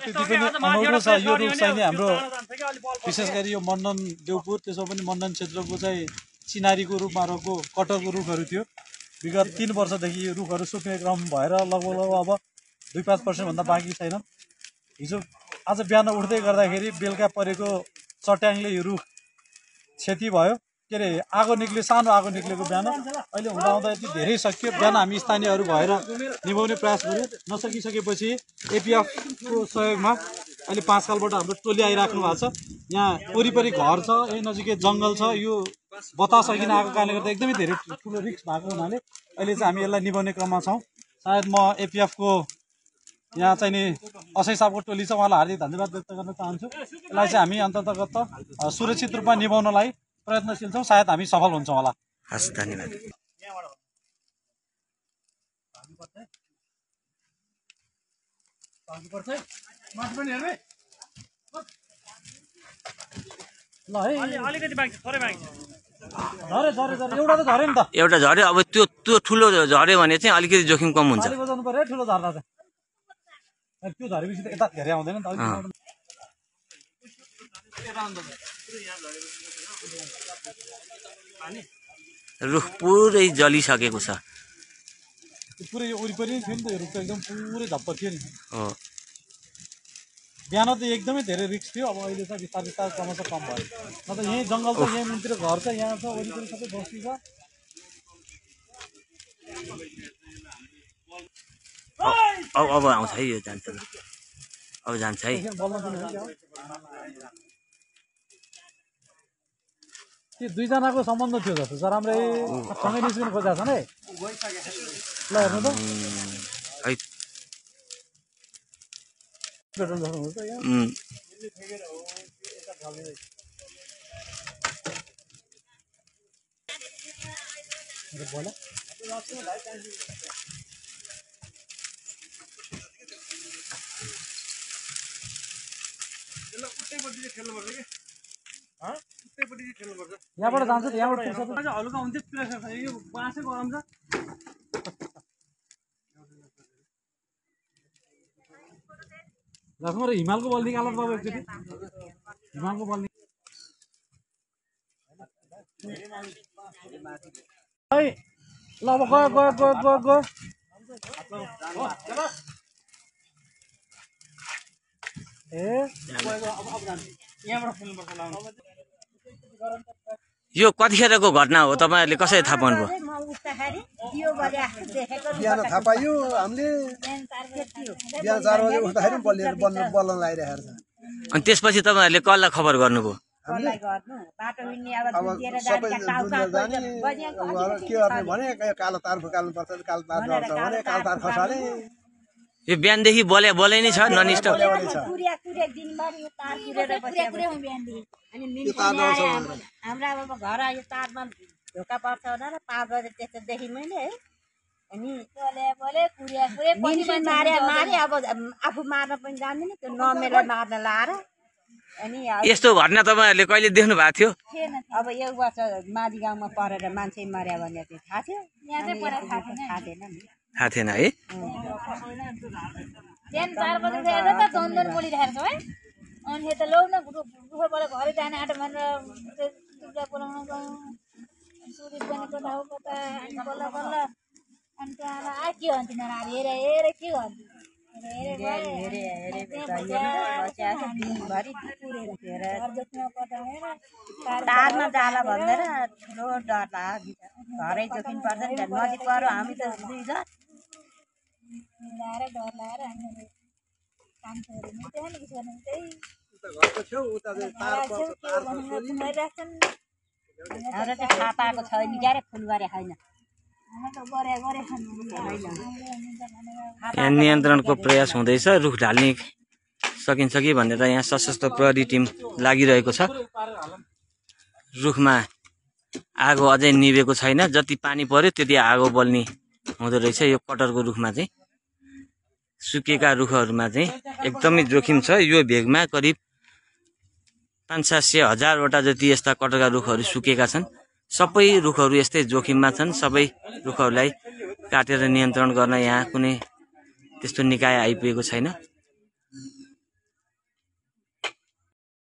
प्रकृति पनि अनौठो छ। यो रुख चाहिँ हाम्रो विशेष गरी यो मण्डन देउपुर त्यसो पनि मण्डन क्षेत्रको चाहिँ चिनारीको रूपमा रहेको कटरको रुखहरू थियो। विगत 3 वर्षदेखि यो रुखहरू सुक्ने क्रम भएर लगभग अब 2-5% भन्दा बाँकी छैन। हिजो आज बिहान उठ्दै गर्दाखेरि बेलुका परेको चट्याङले यो रुख क्षति भयो। के अरे आगो निक्ल्यो, सानो आगो निक्लेको बिहान। अहिले हुँदा हुँदा यति धेरै सकियो। बिहान हामी स्थानीयहरू भएर निभाउने प्रयास गऱ्यौँ। नसकिसकेपछि एपिएफको सहयोगमा अहिले 5 सालबाट हाम्रो टोली आइराख्नु भएको छ। यहाँ वरिपरि घर छ, यही नजिकै जङ्गल छ। यो बतास अघि आएको कारणले गर्दा एकदमै धेरै ठुलो रिस्क भएको हुनाले अहिले चाहिँ हामी यसलाई निभाउने क्रममा छौँ। सायद म एपिएफको यहाँ चाहिँ नि असै साहबको टोली छ, उहाँलाई हार्दिक धन्यवाद व्यक्त गर्न चाहन्छु। यसलाई चाहिँ हामी अन्ततगत सुरक्षित रूपमा निभाउनलाई प्रयत्नशील छौँ। सायद हामी सफल हुन्छौँ होला। हस्, धन्यवाद। एउटा झर्यो, अब त्यो ठुलो झर्यो भने चाहिँ अलिकति जोखिम कम हुन्छ। ठुलो झर्दा चाहिँ त्यो झरेपछि त यता धेरै आउँदैन नि त। रुख पुरै जलिसकेको छ। पुरै यो वरिपरि थियो नि त, यो रुख त एकदम पुरै धप्प थियो नि। हो, बिहान त एकदमै धेरै रिस्क थियो। अब अहिले चाहिँ बिस्तार बिस्तार क्रमशः कम भयो। न त यहीँ जङ्गल छ, यहीँ मुनितिर घर छ, यहाँ छ, वरिपरि सबै बस्ती छ। अब आउँछ है, यो जान्छ, अब जान्छ है। त्यो दुईजनाको सम्बन्ध थियो जस्तो छ। राम्रै सँगै निस्किनु खोजेको छन् है। ल हेर्नु त यहाँबाट जान्छ, यहाँबाट हल्का हुन्छ। यो बाँसै गरम छ। जसमा हिमालको बल निकाल्नु बाबु एकचोटि। हिमालको बल है। ल अब गयो गयो गयो गयो गयो। यो कतिखेरको घटना हो, तपाईँहरूले कसरी थाहा पाउनुभयो? बिहान थाहा पाइयो हामीले। बिहान 4 बजे उठ्दाखेरि बल्ल लगाइरहेको छ। अनि त्यसपछि तपाईँहरूले कसलाई खबर गर्नुभयो? अब सबै जाने के गर्ने भने कालो तार फुकाल्नुपर्छ, कालो तार नर्छ भने कालो तार खसाले। यो बिहानदेखि बोले नै छ, ननस्टप। हाम्रा अब घर यो तारमा ढोका पर्छ भनेर 5 बजे त्यस्तोदेखि मैले है। अनि मारे अब आफू मार्न पनि जान्दिनँ, त्यो नमेला मार्न लाएर। अनि यस्तो घटना तपाईँहरूले कहिले देख्नु भएको थियो? अब यो वर्ष माझी गाउँमा परेर मान्छे मर्या भने चाहिँ थाहा थियो, थाहा थिएन नि। थाहा थिएन है। 4 बजे गएर त चन्दन बोलिरहेको छ है। अनि यता लौ न गुफाबाट घरै जाने आँटो भनेर दुर्गा बोलाउन गयौँ। सुरु पनि कता हो कता, अनि बल्ल बल्ल अनि त्यहाँ के भन्थ्यो हेरे हेरे के भन्थ्यो तारमा जाला भनेर ठुलो डर लाग्यो। घरै जोखिम पर्छ नि, नजिक पऱ्यो हामी त 2 जना मिलाएर डर लगाएर हामीले काम छोड्यौँ। त्यहाँदेखि छोड्यौँ त्यही हाम्रो चाहिँ थाहा पाएको छैन, क्यारे फुल गरे छैन। यहाँ नियन्त्रणको प्रयास हुँदैछ। रुख ढाल्ने सकिन्छ कि भनेर यहाँ सशस्त्र प्रहरी टिम लागिरहेको छ। रुखमा आगो अझै निभेको छैन। जति पानी पर्यो त्यति आगो बल्ने हुँदो रहेछ। यो कटरको रुखमा चाहिँ, सुकेका रुखहरूमा चाहिँ एकदमै जोखिम छ। यो भेगमा करिब 500-700 हजारवटा जति यस्ता कटरका रुखहरू सुकेका छन्। सबै रुखहरू यस्तै जोखिममा छन्। सबै रुखहरूलाई काटेर नियन्त्रण गर्न यहाँ कुनै त्यस्तो निकाय आइपुगेको छैन।